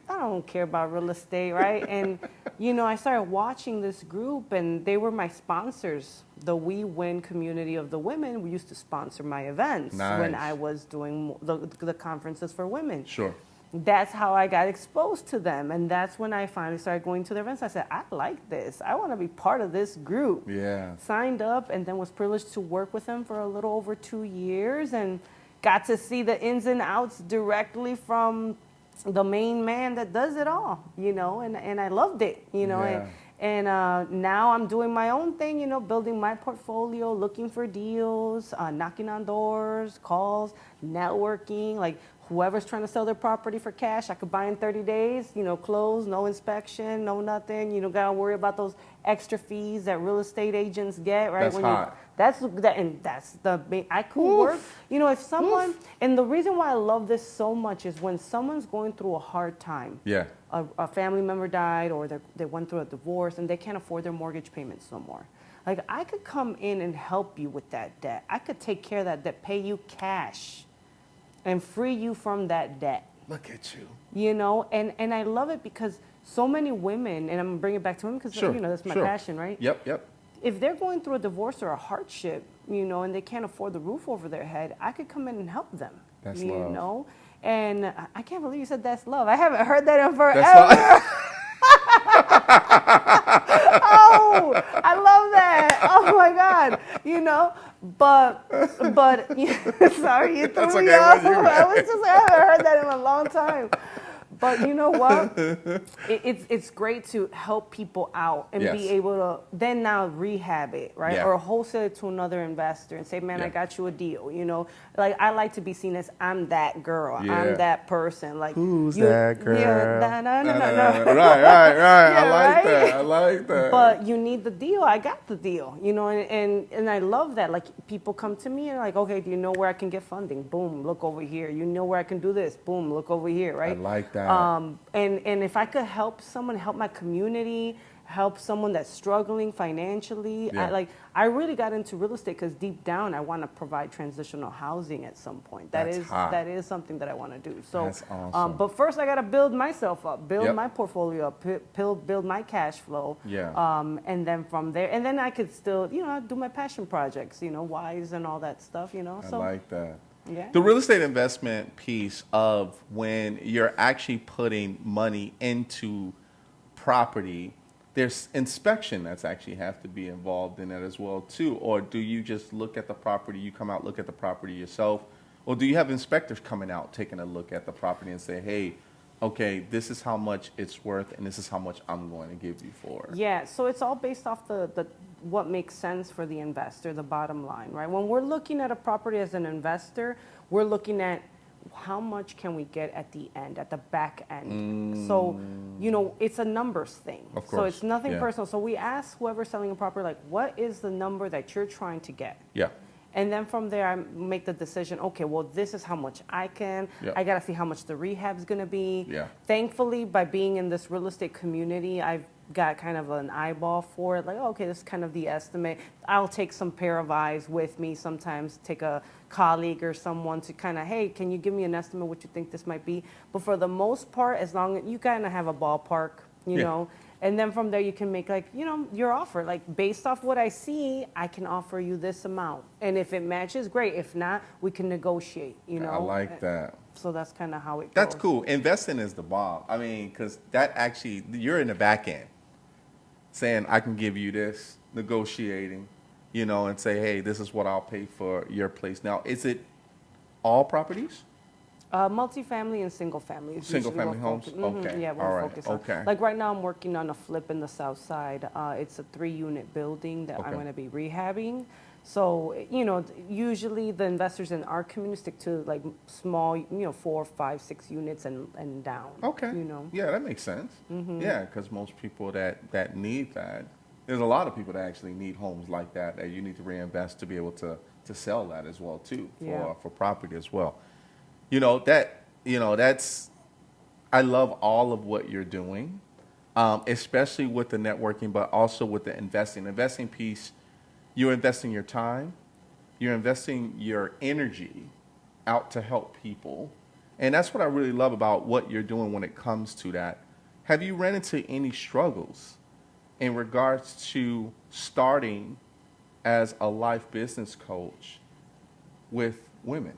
don't care about real estate, right? And, I started watching this group, and they were my sponsors. The We Win community of the women used to sponsor my events when I was doing the conferences for women. Sure. That's how I got exposed to them. And that's when I finally started going to their events. I said, I like this. I want to be part of this group. Yeah. Signed up and then was privileged to work with them for a little over 2 years and got to see the ins and outs directly from the main man that does it all, and I loved it, Yeah. And now I'm doing my own thing, building my portfolio, looking for deals, knocking on doors, calls, networking, like whoever's trying to sell their property for cash, I could buy in 30 days, close, no inspection, no nothing. Gotta worry about those extra fees that real estate agents get, right? That's hot. That's the main, I could work. If someone, and the reason why I love this so much is when someone's going through a hard time. Yeah. A family member died or they went through a divorce and they can't afford their mortgage payments no more. Like, I could come in and help you with that debt. I could take care of that debt, pay you cash and free you from that debt. Look at you. And I love it because so many women, and I'm going to bring it back to women because, that's my passion, right? Yep. If they're going through a divorce or a hardship, and they can't afford the roof over their head, I could come in and help them. That's you love. know? And I can't believe you said that's love. I haven't heard that in forever. That's Oh, I love that. Oh my God. But sorry, you threw That's me okay off. with you. I was just like, I haven't heard that in a long time. But you know what? It's great to help people out and be able to then now rehab it, right? Yeah. Or wholesale it to another investor and say, man, I got you a deal. You know, like I like to be seen as I'm that girl. I'm that person. Like who's that girl? Yeah, no. Right. Yeah, I like that. But you need the deal. I got the deal. You know, and I love that. Like people come to me and like, okay, do you know where I can get funding? Boom, look over here. You know where I can do this? Boom, look over here. Right. I like that. And if I could help someone, help my community, help someone that's struggling financially, I really got into real estate because deep down I want to provide transitional housing at some point. That is something that I want to do. So, that's awesome. But first I got to build myself up, build my portfolio up, build my cash flow. Yeah. And then from there, and then I could still, do my passion projects, Wise and all that stuff, So I like that. Yeah. The real estate investment piece of when you're actually putting money into property, there's inspection that's actually have to be involved in that as well too. Or do you just look at the property, you come out, look at the property yourself? Or do you have inspectors coming out, taking a look at the property and say, hey, okay, this is how much it's worth and this is how much I'm going to give you for it? Yeah, so it's all based off the what makes sense for the investor, the bottom line, right? When we're looking at a property as an investor, we're looking at how much can we get at the end, at the back end. So, it's a numbers thing. Of course. So it's nothing personal. So we ask whoever's selling a property, like, what is the number that you're trying to get? Yeah. And then from there, I make the decision, okay, well, this is how much I can. Yep. I got to see how much the rehab's going to be. Yeah. Thankfully, by being in this real estate community, I've got kind of an eyeball for it. Like, okay, this is kind of the estimate. I'll take some pair of eyes with me sometimes, take a colleague or someone to kind of, hey, can you give me an estimate what you think this might be? But for the most part, as long as you kind of have a ballpark, you know, and then from there you can make your offer. Like based off what I see, I can offer you this amount. And if it matches, great. If not, we can negotiate, I like that. So that's kind of how it goes. That's cool. Investing is the bomb. I mean, because that actually, you're in the back end saying, I can give you this, negotiating, and say, hey, this is what I'll pay for your place. Now, is it all properties? Multifamily and single family. Single family homes? Okay. Yeah, we're focused on. Okay. Like right now, I'm working on a flip in the south side. It's a 3-unit building that I'm Okay. going to be rehabbing. So, usually the investors in our community stick to like small, 4, 5, 6 units and down. Okay. Yeah, that makes sense. Yeah, because most people that need that, there's a lot of people that actually need homes like that you need to reinvest to be able to sell that as well too for property as well. That's, I love all of what you're doing, especially with the networking, but also with the investing piece. You're investing your time, you're investing your energy out to help people. And that's what I really love about what you're doing when it comes to that. Have you run into any struggles in regards to starting as a life business coach with women?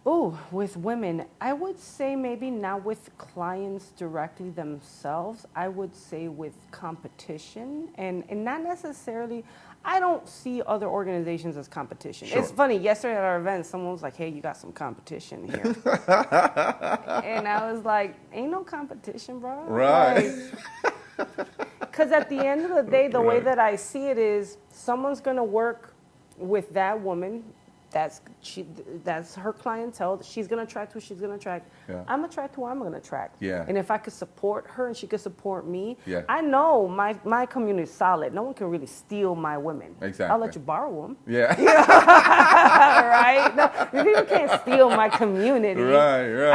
Oh, with women, I would say maybe not with clients directly themselves. I would say with competition and not necessarily, I don't see other organizations as competition. Sure. It's funny, yesterday at our event, someone was like, hey, you got some competition here. And I was like, ain't no competition, bro. Right. Because at the end of the day, the way that I see it is someone's going to work with that woman. That's her clientele. She's going to attract who she's going to attract. Yeah. I'm attract who I'm going to attract. Yeah. And if I could support her and she could support me, Yeah. I know my community is solid. No one can really steal my women. Exactly. I'll let you borrow them. Yeah. Right? No, people can't steal my community. Right.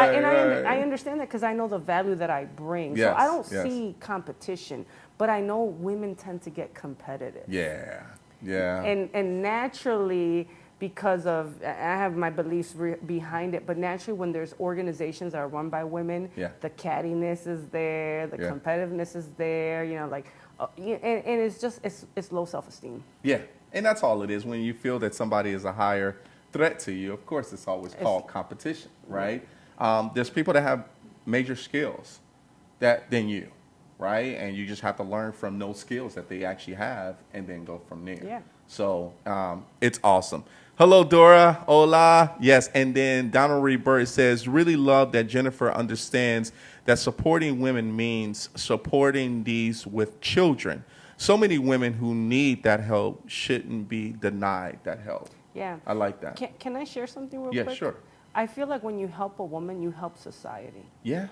I understand that because I know the value that I bring. Yes, So I don't yes. see competition, but I know women tend to get competitive. Yeah. And naturally, because of, I have my beliefs behind it, but naturally when there's organizations that are run by women, the cattiness is there, the competitiveness is there, and it's just, it's low self-esteem. Yeah, and that's all it is. When you feel that somebody is a higher threat to you, of course it's always called competition, right? There's people that have major skills than you. right? And you just have to learn from those skills that they actually have and then go from there. Yeah. So it's awesome. Hello, Dora. Hola. Yes. And then Donald Reed Bird says, really love that Jennifer understands that supporting women means supporting these with children. So many women who need that help shouldn't be denied that help. Yeah. I like that. Can I share something real Yeah, quick? sure. I feel like when you help a woman, you help society. Yeah,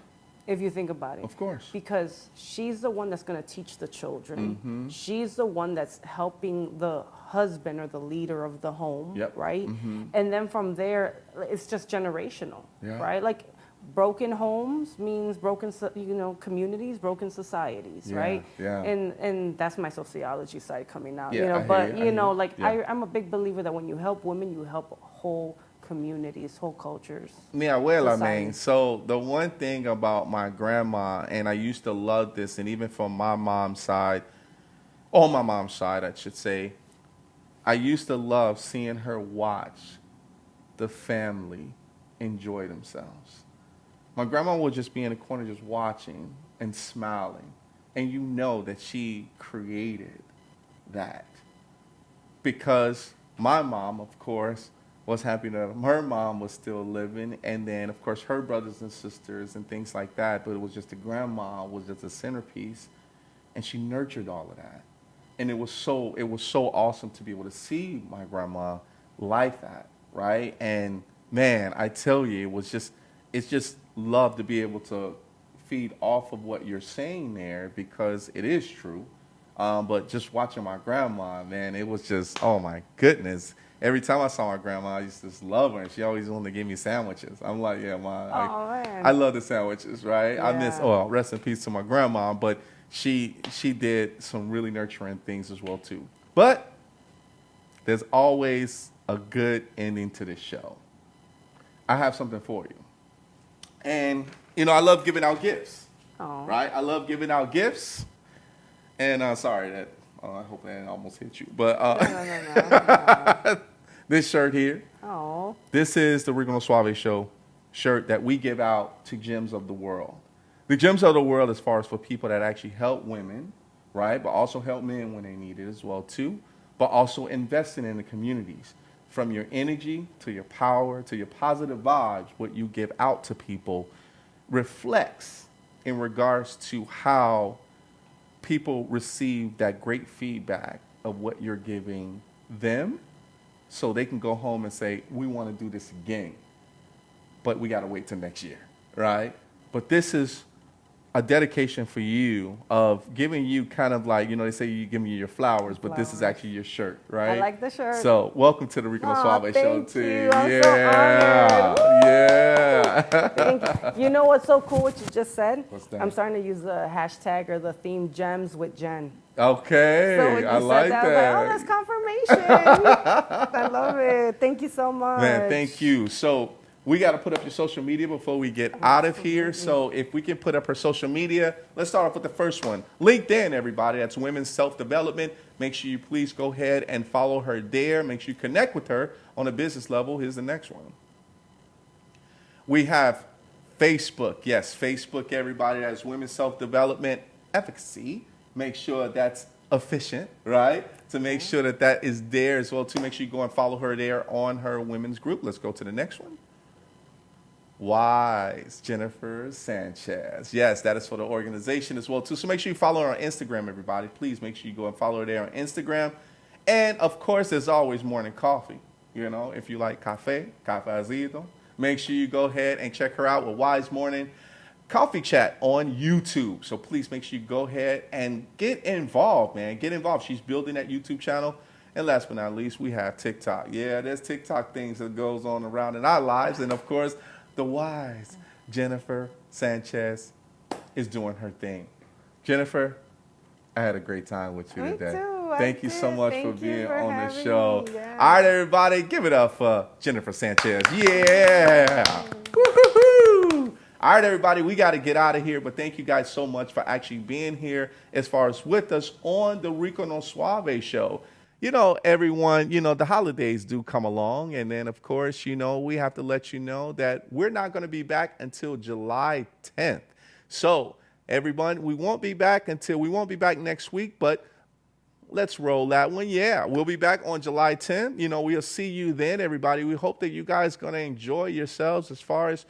If you think about it. of course. Because she's the one that's going to teach the children. Mm-hmm. She's the one that's helping the husband or the leader of the home, Yep. right? Mm-hmm. And then from there, it's just generational, Yeah. right? Like broken homes means broken, communities, broken societies, Yeah, right? yeah. And that's my sociology side coming out, Yeah, I hear But you, I hear you. like Yeah. I'm a big believer that when you help women, you help whole communities, whole cultures. Mi abuela, Society. man. So the one thing about my grandma, and I used to love this, and even from my mom's side, on my mom's side, I should say, I used to love seeing her watch the family enjoy themselves. My grandma would just be in the corner just watching and smiling, and you know that she created that. Because my mom, of course, was happy that her mom was still living, and then of course her brothers and sisters and things like that, but it was just the grandma was just a centerpiece, and she nurtured all of that. And it was so awesome to be able to see my grandma like that, right? And man, I tell you, it's just love to be able to feed off of what you're saying there, because it is true. But just watching my grandma, man, it was just, oh my goodness. Every time I saw my grandma, I used to just love her, and she always wanted to give me sandwiches. I'm like, yeah, Ma, Man. I love the sandwiches, right? I miss, Yeah. rest in peace to my grandma, but she did some really nurturing things as well too. But there's always a good ending to this show. I have something for you. And, I love giving out gifts, Oh. right? I love giving out gifts. And sorry that, I hope that almost hit you. But No. this shirt here, Oh. this is the Rico Suave Show shirt that we give out to Gems of the World. The Gems of the World, as far as for people that actually help women, right? But also help men when they need it as well too. But also investing in the communities. From your energy to your power to your positive vibes, what you give out to people reflects in regards to how people receive that great feedback of what you're giving them, so they can go home and say, we want to do this again, but we got to wait till next year, right? But this is a dedication for you of giving you kind of like, they say you give me your flowers, but this is Flowers. actually your shirt, right? I like the shirt. So welcome to the Rico Aw, Suave Show thank too. you. I'm yeah, so honored. yeah. Thank you. You know what's so cool what you just said? What's that? I'm starting to use the hashtag or the theme Gems with Jen. Okay, So when you I said like that, that. I was like, oh, that's confirmation. I love it. Thank you so much. Man, thank you. So we got to put up your social media before we get out of here. So if we can put up her social media, let's start off with the first one. LinkedIn, everybody. That's Women's Self-Development. Make sure you please go ahead and follow her there. Make sure you connect with her on a business level. Here's the next one. We have Facebook. Yes, Facebook, everybody. That's Women's Self-Development Efficacy. Make sure that's efficient, right? To make sure that that is there as well, too. Make sure you go and follow her there on her women's group. Let's go to the next one. Wise Jennifer Sanchez. Yes, that is for the organization as well, too. So make sure you follow her on Instagram, everybody. Please make sure you go and follow her there on Instagram. And, of course, there's always morning coffee. If you like cafecito, make sure you go ahead and check her out with Wise Morning Coffee Chat on YouTube. So please make sure you go ahead and get involved, man. Get involved. She's building that YouTube channel. And last but not least, we have TikTok. Yeah, there's TikTok things that goes on around in our lives. And, of course, the wise Jennifer Sanchez is doing her thing. Jennifer, I had a great time with you Me today. too. Thank you so much for Thank you being for on the having show. me. Yeah. All right, everybody, give it up for Jennifer Sanchez. Yeah. Woo-hoo-hoo. All right, everybody, we got to get out of here, but thank you guys so much for actually being here as far as with us on the Rico No Suave show. Everyone, the holidays do come along, and then, of course, we have to let you know that we're not going to be back until July 10th. So everyone. We won't be back next week, but let's roll that one. Yeah, we'll be back on July 10th. We'll see you then, everybody. We hope that you guys going to enjoy yourselves as far as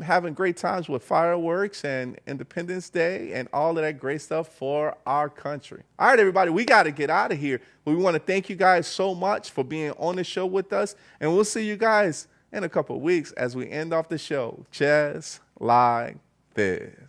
having great times with fireworks and Independence Day and all of that great stuff for our country. All right, everybody, we got to get out of here. We want to thank you guys so much for being on the show with us, and we'll see you guys in a couple of weeks as we end off the show just like this.